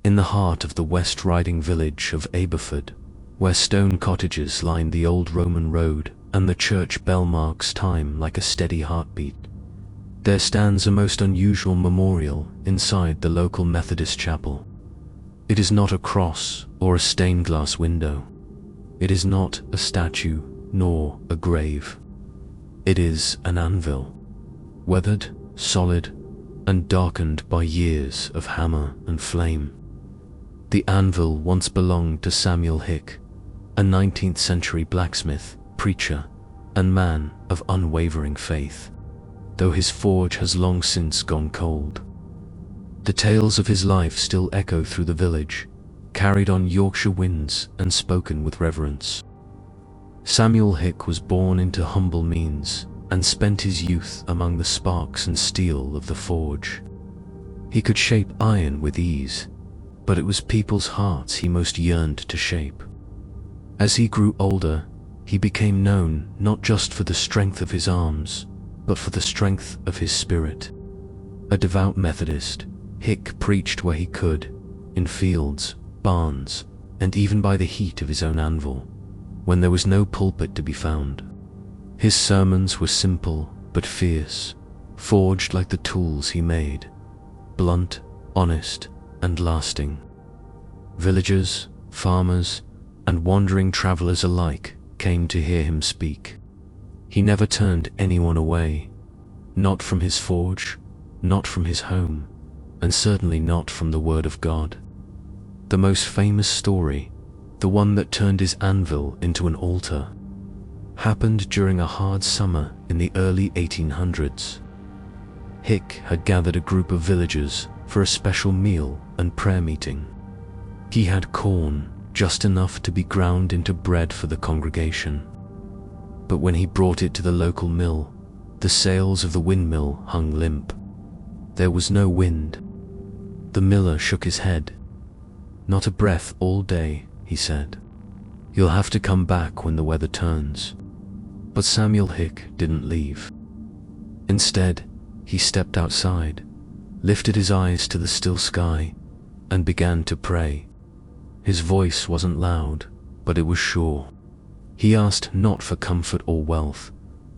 in the heart of the West Riding village of Aberford, where stone cottages line the old Roman road and the church bell marks time like a steady heartbeat, there stands a most unusual memorial inside the local Methodist chapel. It is not a cross or a stained glass window. It is not a statue nor a grave. It is an anvil, weathered, solid, and darkened by years of hammer and flame. The anvil once belonged to Samuel Hick, a 19th century blacksmith, preacher, and man of unwavering faith, though his forge has long since gone cold. The tales of his life still echo through the village, carried on Yorkshire winds and spoken with reverence. Samuel Hick was born into humble means and spent his youth among the sparks and steel of the forge. He could shape iron with ease, but it was people's hearts he most yearned to shape. As he grew older, he became known not just for the strength of his arms, but for the strength of his spirit. A devout Methodist, Hick preached where he could, in fields, barns, and even by the heat of his own anvil, when there was no pulpit to be found. His sermons were simple but fierce, forged like the tools he made, blunt, honest, and lasting. Villagers, farmers, and wandering travelers alike came to hear him speak. He never turned anyone away, not from his forge, not from his home, and certainly not from the Word of God. The most famous story, the one that turned his anvil into an altar, happened during a hard summer in the early 1800s. Hick had gathered a group of villagers for a special meal and prayer meeting. He had corn, just enough to be ground into bread for the congregation. But when he brought it to the local mill, the sails of the windmill hung limp. There was no wind. The miller shook his head. "Not a breath all day," he said. "You'll have to come back when the weather turns." But Samuel Hick didn't leave. Instead, he stepped outside, lifted his eyes to the still sky, and began to pray. His voice wasn't loud, but it was sure. He asked not for comfort or wealth,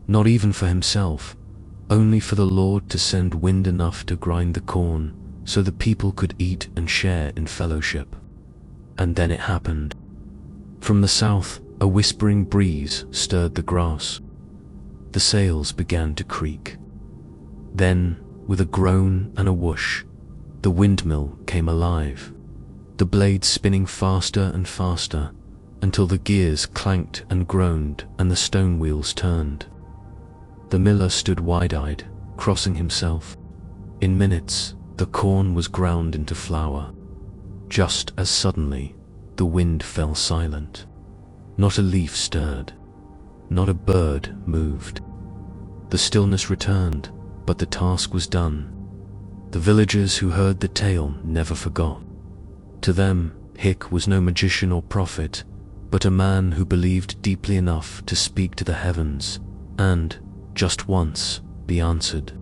not even for himself, only for the Lord to send wind enough to grind the corn so the people could eat and share in fellowship. And then it happened. From the south, a whispering breeze stirred the grass. The sails began to creak. Then, with a groan and a whoosh, the windmill came alive, the blades spinning faster and faster until the gears clanked and groaned and the stone wheels turned. The miller stood wide-eyed, crossing himself. In minutes, the corn was ground into flour. Just as suddenly, the wind fell silent. Not a leaf stirred. Not a bird moved. The stillness returned, but the task was done. The villagers who heard the tale never forgot. To them, Hick was no magician or prophet, but a man who believed deeply enough to speak to the heavens and, just once, be answered.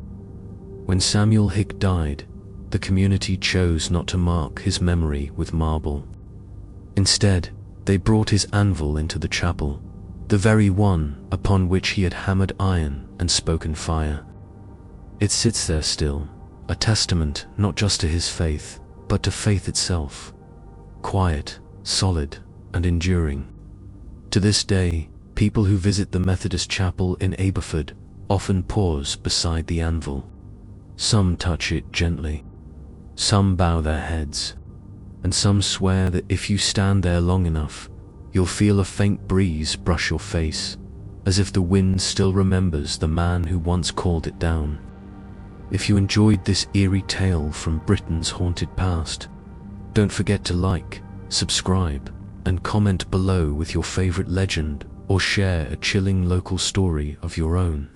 When Samuel Hick died, the community chose not to mark his memory with marble. Instead, they brought his anvil into the chapel, the very one upon which he had hammered iron and spoken fire. It sits there still, a testament not just to his faith, but to faith itself, quiet, solid, and enduring. To this day, people who visit the Methodist chapel in Aberford often pause beside the anvil. Some touch it gently, some bow their heads, and some swear that if you stand there long enough, you'll feel a faint breeze brush your face, as if the wind still remembers the man who once called it down. If you enjoyed this eerie tale from Britain's haunted past, don't forget to like, subscribe, and comment below with your favorite legend or share a chilling local story of your own.